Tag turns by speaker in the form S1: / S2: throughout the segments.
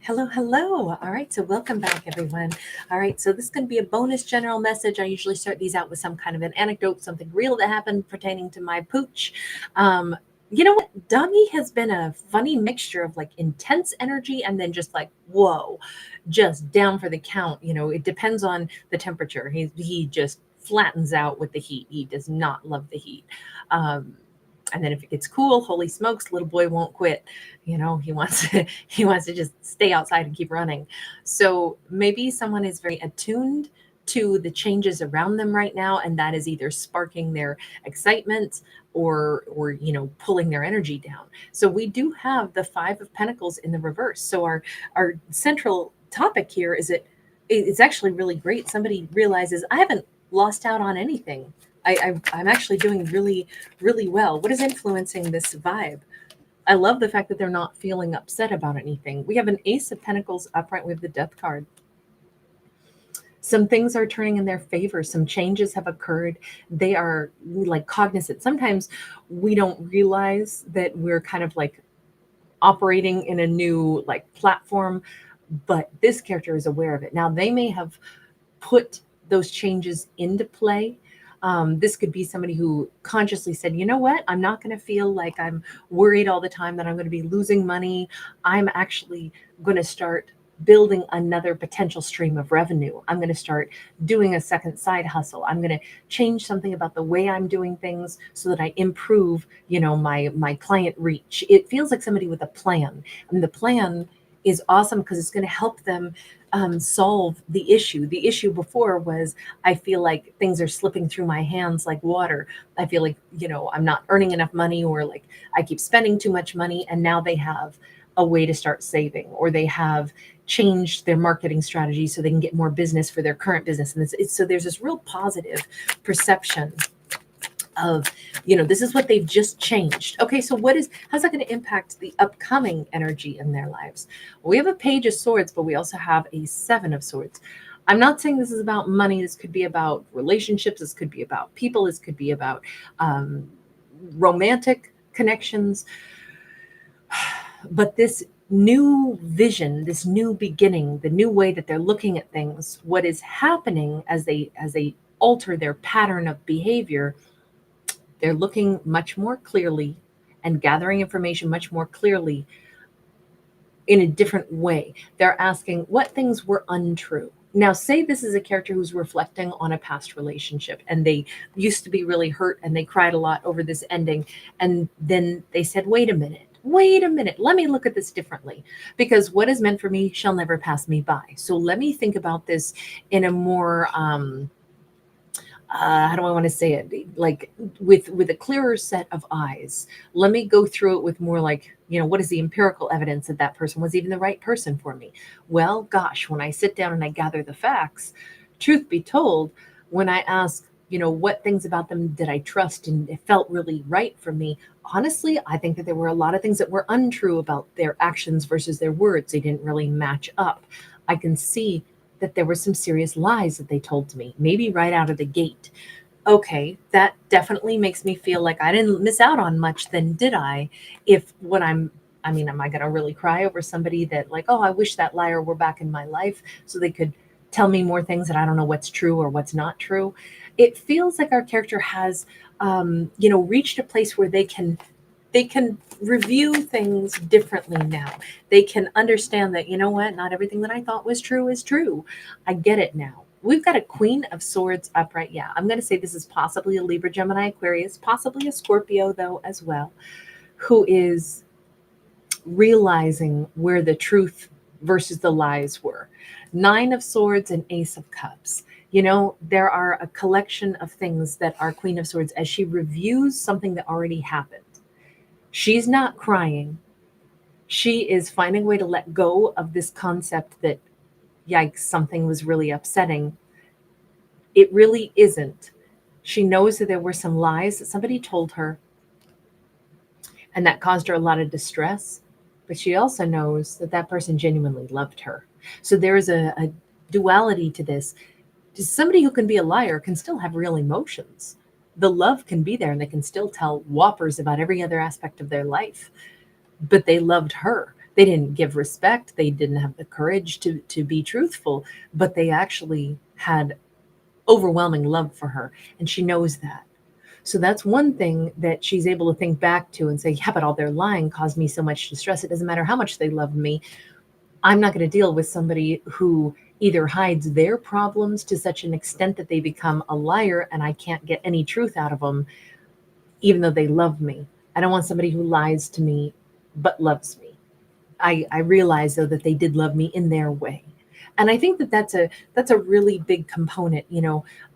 S1: Hello, hello. All right, so welcome back, everyone. All right, so this is going to be a bonus general message. I usually start these out with some kind of an anecdote, something real that happened pertaining to my pooch. You know what? Doggy has been a funny mixture of like intense energy and then just like, whoa, just down for the count. It depends on the temperature. He just flattens out with the heat. He does not love the heat. Um, and then if it gets cool, holy smokes, little boy won't quit. He wants to, he wants to just stay outside and keep running. So maybe someone is very attuned to the changes around them right now, and that is either sparking their excitement or pulling their energy down. So we do have the Five of Pentacles in the reverse. So our central topic here is it's actually really great. Somebody realizes I haven't lost out on anything. I'm actually doing really, really well. What is influencing this vibe? I love the fact that they're not feeling upset about anything. We have an Ace of Pentacles upright. We have the Death card. Some things are turning in their favor. Some changes have occurred. They are like cognizant. Sometimes we don't realize that we're kind of like operating in a new like platform, but this character is aware of it. Now they may have put those changes into play. This could be somebody who consciously said, you know what, I'm not going to feel like I'm worried all the time that I'm going to be losing money. I'm actually going to start building another potential stream of revenue. I'm going to start doing a second side hustle. I'm going to change something about the way I'm doing things so that I improve, my client reach. It feels like somebody with a plan. And the plan is awesome because it's going to help them solve the issue. The issue before was I feel like things are slipping through my hands like water. I feel like, I'm not earning enough money, or like I keep spending too much money. And now they have a way to start saving, or they have changed their marketing strategy so they can get more business for their current business. And so there's this real positive perception of, this is what they've just changed. Okay, so how's that going to impact the upcoming energy in their lives? Well, we have a Page of Swords, but we also have a Seven of Swords. I'm not saying this is about money. This could be about relationships. This could be about people. This could be about romantic connections. But this new vision, this new beginning, the new way that they're looking at things, what is happening as they alter their pattern of behavior, they're looking much more clearly and gathering information much more clearly in a different way. They're asking what things were untrue. Now, say this is a character who's reflecting on a past relationship and they used to be really hurt and they cried a lot over this ending. And then they said, wait a minute, let me look at this differently, because what is meant for me shall never pass me by. So let me think about this in a more, how do I want to say it? Like with a clearer set of eyes. Let me go through it with more like, what is the empirical evidence that that person was even the right person for me? Well, gosh, when I sit down and I gather the facts, truth be told, when I ask, what things about them did I trust and it felt really right for me? Honestly, I think that there were a lot of things that were untrue about their actions versus their words. They didn't really match up. I can see that there were some serious lies that they told to me, maybe right out of the gate. Okay, that definitely makes me feel like I didn't miss out on much then, did I? Am I going to really cry over somebody that like, oh, I wish that liar were back in my life so they could tell me more things that I don't know what's true or what's not true? It feels like our character has, reached a place where they can review things differently now. They can understand that, what, not everything that I thought was true is true. I get it now. We've got a Queen of Swords upright. Yeah, I'm going to say this is possibly a Libra, Gemini, Aquarius, possibly a Scorpio, though, as well, who is realizing where the truth versus the lies were. Nine of Swords and Ace of Cups. There are a collection of things that our Queen of Swords, as she reviews something that already happened, she's not crying. She is finding a way to let go of this concept that, yikes, something was really upsetting. It really isn't. She knows that there were some lies that somebody told her, and that caused her a lot of distress. But she also knows that that person genuinely loved her. So there is a duality to this. Somebody who can be a liar can still have real emotions. The love can be there and they can still tell whoppers about every other aspect of their life. But they loved her. They didn't give respect. They didn't have the courage to be truthful, but they actually had overwhelming love for her. And she knows that. So that's one thing that she's able to think back to and say, yeah, but all their lying caused me so much distress. It doesn't matter how much they love me. I'm not going to deal with somebody who either hides their problems to such an extent that they become a liar and I can't get any truth out of them, even though they love me. I don't want somebody who lies to me but loves me. I realize though that they did love me in their way. And I think that that's a really big component,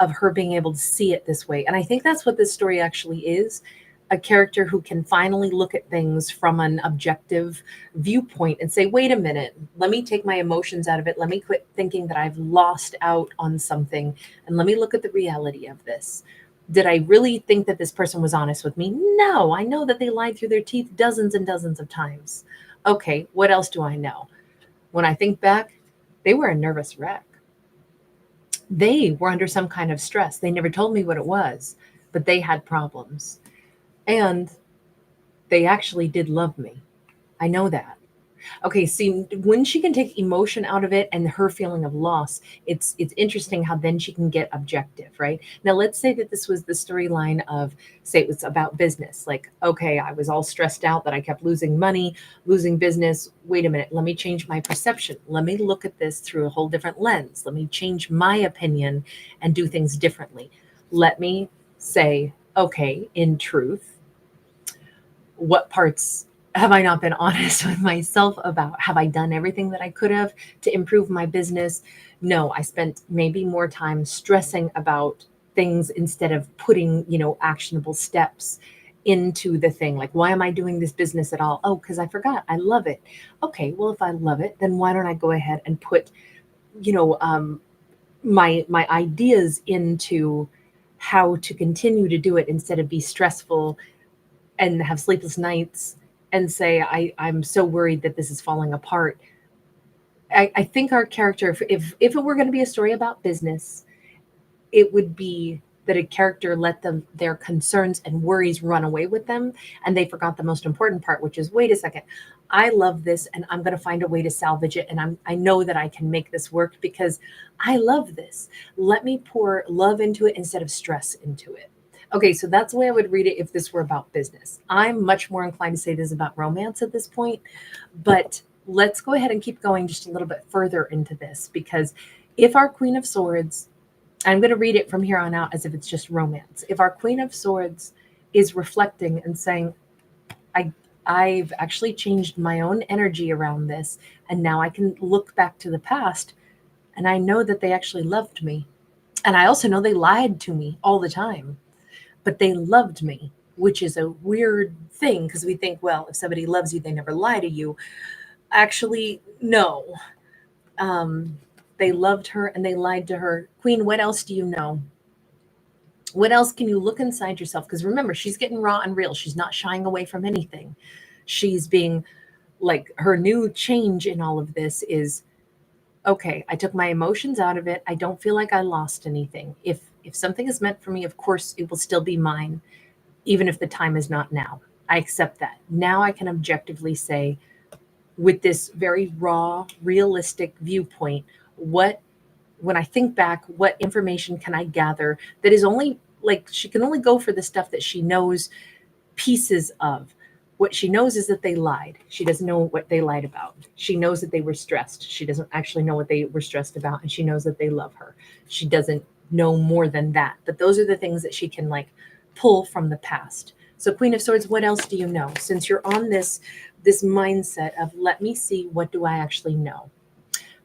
S1: of her being able to see it this way. And I think that's what this story actually is, a character who can finally look at things from an objective viewpoint and say, wait a minute, let me take my emotions out of it. Let me quit thinking that I've lost out on something. And let me look at the reality of this. Did I really think that this person was honest with me? No, I know that they lied through their teeth dozens and dozens of times. Okay, what else do I know? When I think back, they were a nervous wreck. They were under some kind of stress. They never told me what it was, but they had problems. And they actually did love me. I know that. Okay, see, when she can take emotion out of it and her feeling of loss, it's interesting how then she can get objective, right? Now, let's say that this was the storyline of, say it was about business. Like, okay, I was all stressed out that I kept losing money, losing business. Wait a minute, let me change my perception. Let me look at this through a whole different lens. Let me change my opinion and do things differently. Let me say, okay, in truth, what parts have I not been honest with myself about? Have I done everything that I could have to improve my business? No, I spent maybe more time stressing about things instead of putting, actionable steps into the thing. Like, why am I doing this business at all? Oh, because I forgot. I love it. Okay, well, if I love it, then why don't I go ahead and put, my ideas into how to continue to do it instead of be stressful and have sleepless nights and say, I'm so worried that this is falling apart. I think our character, if it were going to be a story about business, it would be that a character let their concerns and worries run away with them, and they forgot the most important part, which is, wait a second, I love this and I'm going to find a way to salvage it, and I know that I can make this work because I love this. Let me pour love into it instead of stress into it. Okay, so that's the way I would read it if this were about business. I'm much more inclined to say this is about romance at this point, but let's go ahead and keep going just a little bit further into this, because if our Queen of Swords, I'm going to read it from here on out as if it's just romance. If our Queen of Swords is reflecting and saying, I've actually changed my own energy around this, and now I can look back to the past, and I know that they actually loved me. And I also know they lied to me all the time, but they loved me, which is a weird thing because we think, well, if somebody loves you, they never lie to you. Actually, no. They loved her and they lied to her. Queen, what else do you know? What else can you look inside yourself? Because remember, she's getting raw and real. She's not shying away from anything. She's being like, her new change in all of this is, okay, I took my emotions out of it. I don't feel like I lost anything. If something is meant for me, of course, it will still be mine, even if the time is not now. I accept that. Now I can objectively say, with this very raw, realistic viewpoint, when I think back, what information can I gather that is only, like, she can only go for the stuff that she knows pieces of. What she knows is that they lied. She doesn't know what they lied about. She knows that they were stressed. She doesn't actually know what they were stressed about. And she knows that they love her. She doesn't know more than that. But those are the things that she can, like, pull from the past. So Queen of Swords, what else do you know? Since you're on this mindset of, let me see, what do I actually know?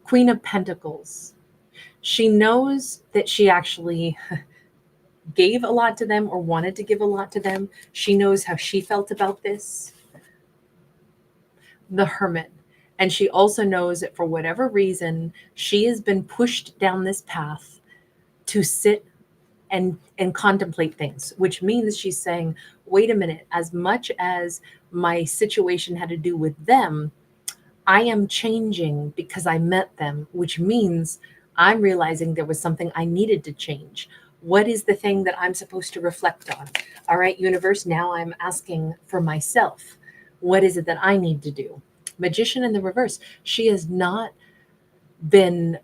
S1: Queen of Pentacles. She knows that she actually gave a lot to them or wanted to give a lot to them. She knows how she felt about this. The Hermit. And she also knows that for whatever reason, she has been pushed down this path to sit and contemplate things, which means she's saying, wait a minute, as much as my situation had to do with them, I am changing because I met them, which means I'm realizing there was something I needed to change. What is the thing that I'm supposed to reflect on? All right, universe, now I'm asking for myself. What is it that I need to do? Magician in the reverse. She has not been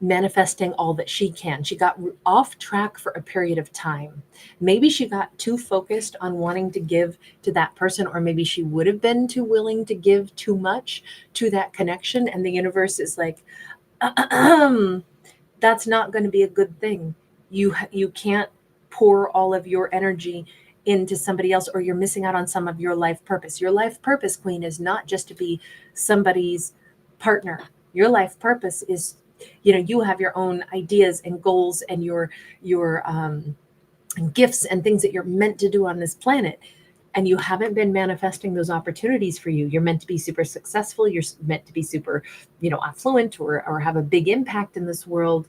S1: manifesting all that she can. She got off track for a period of time. Maybe she got too focused on wanting to give to that person, or maybe she would have been too willing to give too much to that connection. And the universe is like, that's not going to be a good thing. You can't pour all of your energy into somebody else, or you're missing out on some of your life purpose. Your life purpose, Queen, is not just to be somebody's partner. Your life purpose is, you have your own ideas and goals and your gifts and things that you're meant to do on this planet. And you haven't been manifesting those opportunities for you. You're meant to be super successful. You're meant to be super, affluent, or have a big impact in this world,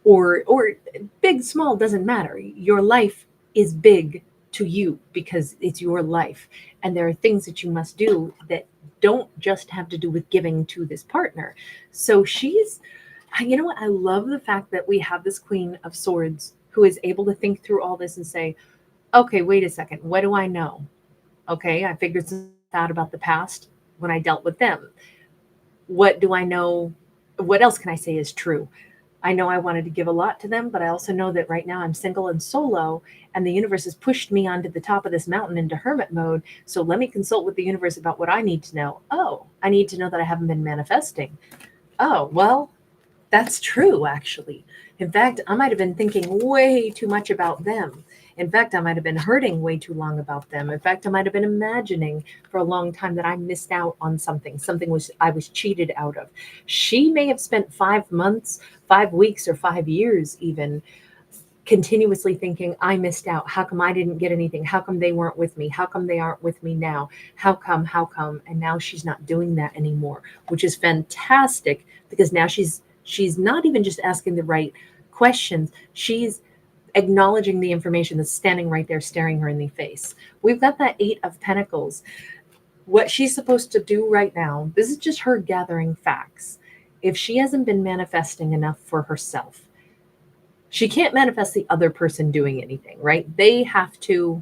S1: or big, small, doesn't matter. Your life is big to you because it's your life. And there are things that you must do that don't just have to do with giving to this partner. So she's, you know what? I love the fact that we have this Queen of Swords who is able to think through all this and say, okay, wait a second. What do I know? Okay, I figured something out about the past when I dealt with them. What do I know? What else can I say is true? I know I wanted to give a lot to them, but I also know that right now I'm single and solo, and the universe has pushed me onto the top of this mountain into hermit mode. So let me consult with the universe about what I need to know. Oh, I need to know that I haven't been manifesting. Oh, well, that's true, actually. In fact, I might have been thinking way too much about them. In fact, I might have been hurting way too long about them. In fact, I might have been imagining for a long time that I missed out on something. I was cheated out of. She may have spent 5 months, 5 weeks, or 5 years even continuously thinking, I missed out. How come I didn't get anything? How come they weren't with me? How come they aren't with me now? How come? And now she's not doing that anymore, which is fantastic, because now she's not even just asking the right questions. She's acknowledging the information that's standing right there, staring her in the face. We've got that 8 of Pentacles. What she's supposed to do right now, this is just her gathering facts. If she hasn't been manifesting enough for herself, she can't manifest the other person doing anything, right? They have to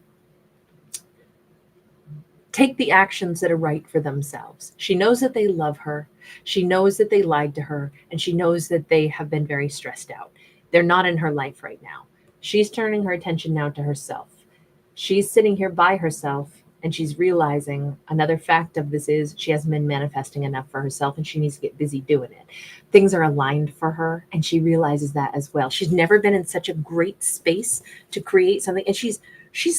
S1: take the actions that are right for themselves. She knows that they love her. She knows that they lied to her, and she knows that they have been very stressed out. They're not in her life right now. She's turning her attention now to herself. She's sitting here by herself, and she's realizing another fact of this is she hasn't been manifesting enough for herself, and she needs to get busy doing it. Things are aligned for her, and she realizes that as well. She's never been in such a great space to create something, and she's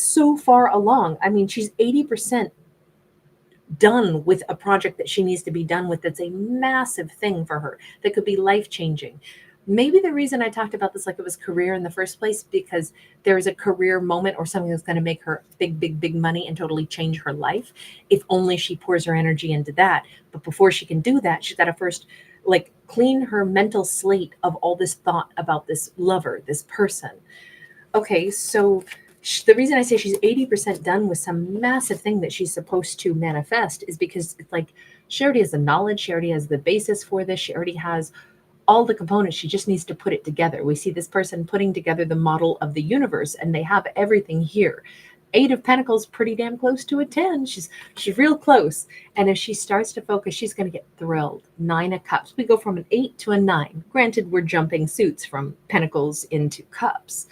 S1: so far along. I mean, she's 80% done with a project that she needs to be done with. That's a massive thing for her that could be life-changing. Maybe the reason I talked about this like it was career in the first place, because there is a career moment or something that's going to make her big money and totally change her life, if only she pours her energy into that. But before she can do that, she's got to first clean her mental slate of all this thought about this lover, this person. Okay, so the reason I say she's 80% done with some massive thing that she's supposed to manifest is because it's like she already has the knowledge, she already has the basis for this, she already has all the components. She just needs to put it together. We see this person putting together the model of the universe, and they have everything here. 8 of Pentacles, pretty damn close to a 10. She's real close. And if she starts to focus, she's going to get thrilled. 9 of Cups. We go from an 8 to a 9. Granted, we're jumping suits from Pentacles into Cups.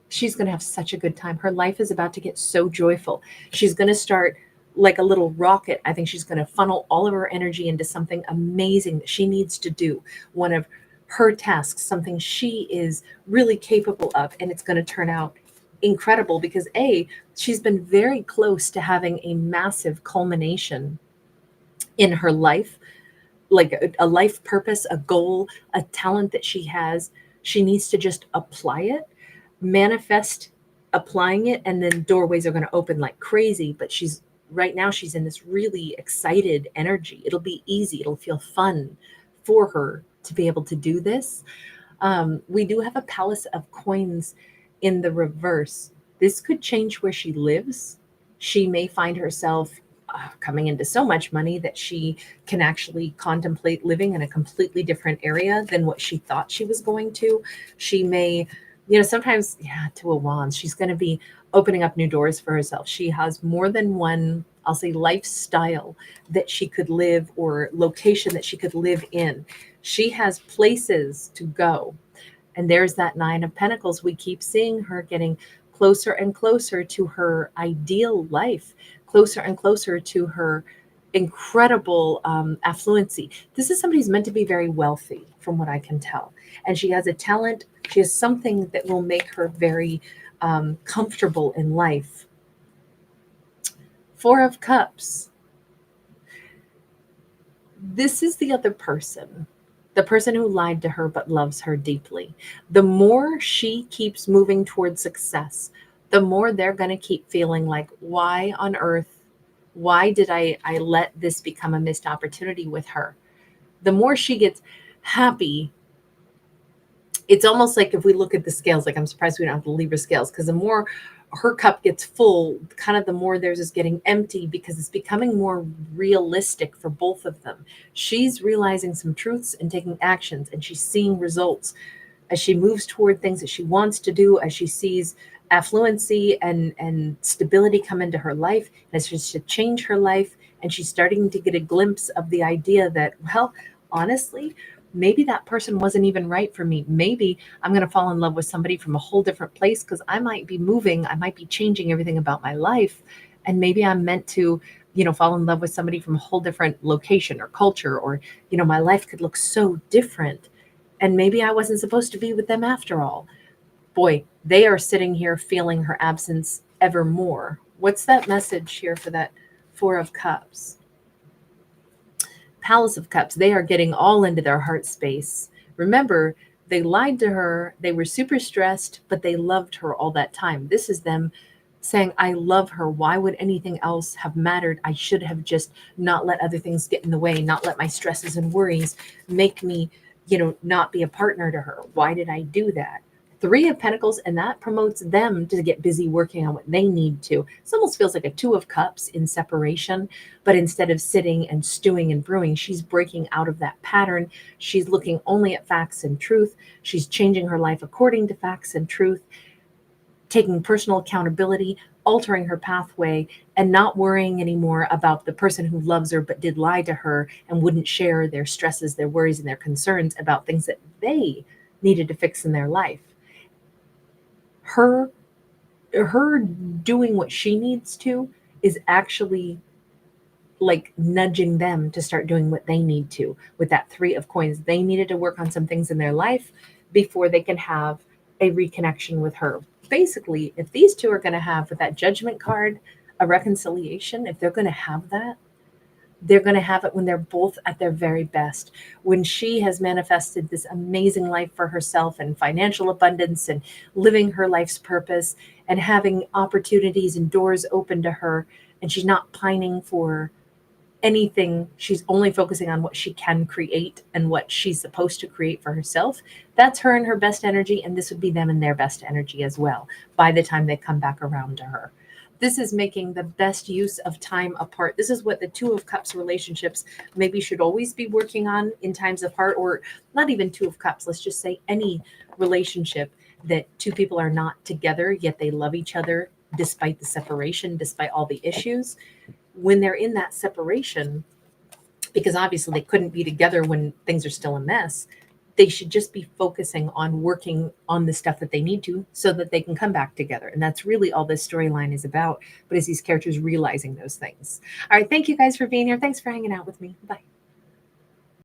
S1: She's going to have such a good time. Her life is about to get so joyful. She's going to start like a little rocket. I think she's going to funnel all of her energy into something amazing that she needs to do. One of her tasks, something she is really capable of, and it's going to turn out incredible because she's been very close to having a massive culmination in her life, like a life purpose, a goal, a talent that she has. She needs to just apply it, manifest applying it, and then doorways are going to open like crazy. But right now she's in this really excited energy. It'll be easy. It'll feel fun for her to be able to do this. We do have a Palace of Coins in the reverse. This could change where she lives. She may find herself coming into so much money that she can actually contemplate living in a completely different area than what she thought she was going to. She may, sometimes, Two of Wands, she's going to be opening up new doors for herself. She has more than one I'll say lifestyle that she could live, or location that she could live in. She has places to go. And there's that Nine of Pentacles. We keep seeing her getting closer and closer to her ideal life, closer and closer to her incredible affluency. This is somebody who's meant to be very wealthy, from what I can tell. And she has a talent, she has something that will make her very comfortable in life. Four of Cups. This is the other person. The person who lied to her but loves her deeply. The more she keeps moving towards success, the more they're going to keep feeling like, why on earth, why did I let this become a missed opportunity with her? The more she gets happy, it's almost like if we look at the scales, like I'm surprised we don't have the Libra scales, because the more her cup gets full, kind of the more theirs is getting empty, because it's becoming more realistic for both of them. She's realizing some truths and taking actions, and she's seeing results as she moves toward things that she wants to do, as she sees affluency and stability come into her life, and as she's to change her life. And she's starting to get a glimpse of the idea that, well, honestly, maybe that person wasn't even right for me. Maybe I'm going to fall in love with somebody from a whole different place, because I might be moving, I might be changing everything about my life. And maybe I'm meant to, fall in love with somebody from a whole different location or culture, or, my life could look so different. And maybe I wasn't supposed to be with them after all. Boy, they are sitting here feeling her absence ever more. What's that message here for that Four of Cups? Palace of Cups. They are getting all into their heart space. Remember, they lied to her. They were super stressed, but they loved her all that time. This is them saying, I love her. Why would anything else have mattered? I should have just not let other things get in the way, not let my stresses and worries make me, not be a partner to her. Why did I do that? Three of Pentacles, and that promotes them to get busy working on what they need to. This almost feels like a Two of Cups in separation, but instead of sitting and stewing and brewing, she's breaking out of that pattern. She's looking only at facts and truth. She's changing her life according to facts and truth, taking personal accountability, altering her pathway, and not worrying anymore about the person who loves her but did lie to her and wouldn't share their stresses, their worries, and their concerns about things that they needed to fix in their life. Her doing what she needs to is actually like nudging them to start doing what they need to. With that Three of Coins, they needed to work on some things in their life before they can have a reconnection with her. Basically, if these two are going to have, with that Judgment card, a reconciliation, if they're going to have that, they're going to have it when they're both at their very best, when she has manifested this amazing life for herself and financial abundance and living her life's purpose and having opportunities and doors open to her. And she's not pining for anything. She's only focusing on what she can create and what she's supposed to create for herself. That's her in her best energy. And this would be them in their best energy as well by the time they come back around to her. This is making the best use of time apart. This is what the Two of Cups relationships maybe should always be working on in times apart, or not even Two of Cups. Let's just say any relationship that two people are not together, yet they love each other despite the separation, despite all the issues. When they're in that separation, because obviously they couldn't be together when things are still a mess, they should just be focusing on working on the stuff that they need to so that they can come back together. And that's really all this storyline is about. But it's these characters realizing those things. All right. Thank you guys for being here. Thanks for hanging out with me. Bye.